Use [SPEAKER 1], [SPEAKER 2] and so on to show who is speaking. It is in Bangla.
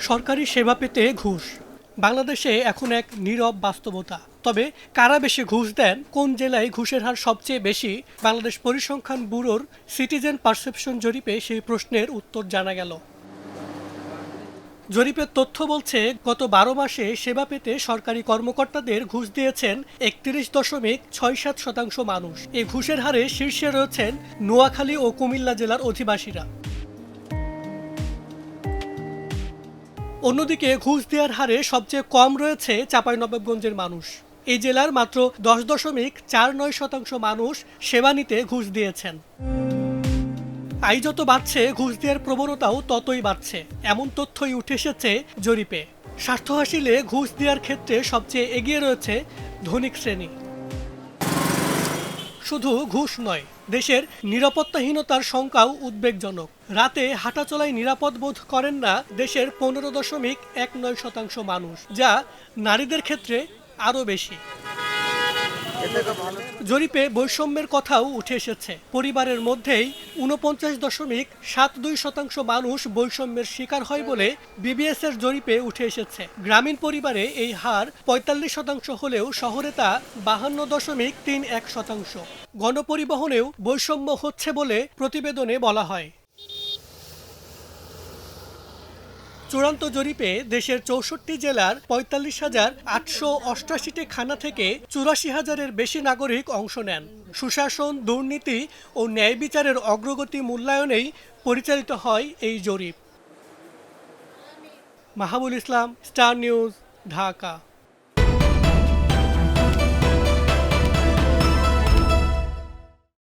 [SPEAKER 1] সরকারি সেবা পেতে ঘুষ বাংলাদেশে এখন এক নীরব বাস্তবতা। তবে কারা বেশি ঘুষ দেন, কোন জেলায় ঘুষের হার সবচেয়ে বেশি, বাংলাদেশ পরিসংখ্যান ব্যুরোর সিটিজেন পারসেপশন জরিপে সেই প্রশ্নের উত্তর জানা গেল। জরিপের তথ্য বলছে, গত ১২ মাসে সেবা পেতে সরকারি কর্মকর্তাদের ঘুষ দিয়েছেন ৩১.৬৭% মানুষ। এই ঘুষের হারে শীর্ষে রয়েছেন নোয়াখালী ও কুমিল্লা জেলার অধিবাসীরা। অন্যদিকে ঘুষ দেওয়ার হারে সবচেয়ে কম রয়েছে চাঁপাইনবাবগঞ্জের মানুষ। এই জেলার মাত্র ১০.৪৯% মানুষ সেবা নিতে ঘুষ দিয়েছেন। আয় যত বাড়ছে, ঘুষ দেওয়ার প্রবণতাও ততই বাড়ছে, এমন তথ্যই উঠে এসেছে জরিপে। স্বাস্থ্য হাসিলে ঘুষ দেওয়ার ক্ষেত্রে সবচেয়ে এগিয়ে রয়েছে ধনিক শ্রেণী। শুধু ঘুষ নয়, দেশের নিরাপত্তাহীনতার সংখ্যাও উদ্বেগজনক। রাতে হাঁটাচলায় নিরাপদ বোধ করেন না দেশের ১৫.১৯% মানুষ, যা নারীদের ক্ষেত্রে আরও বেশি। জরিপে বৈষম্যের কথাও উঠে এসেছে। পরিবারের মধ্যেই ৪৯.৭২% মানুষ বৈষম্যের শিকার হয় বলে বিবিএস এর জরিপে উঠে এসেছে। গ্রামীণ পরিবারে এই হার ৪৫% হলেও শহরে তা ৫২.৩১%। গণপরিবহনেও বৈষম্য হচ্ছে বলে প্রতিবেদনে বলা হয়। চূড়ান্ত জরিপে দেশের ৬৪ জেলার ৪৫,৮৮৮টি খানা থেকে ৮৪,০০০-এর বেশি নাগরিক অংশ নেন। সুশাসন, দুর্নীতি ও ন্যায় বিচারের অগ্রগতি মূল্যায়নেই পরিচালিত হয় এই জরিপ। মাহাবুল ইসলাম, স্টার নিউজ, ঢাকা।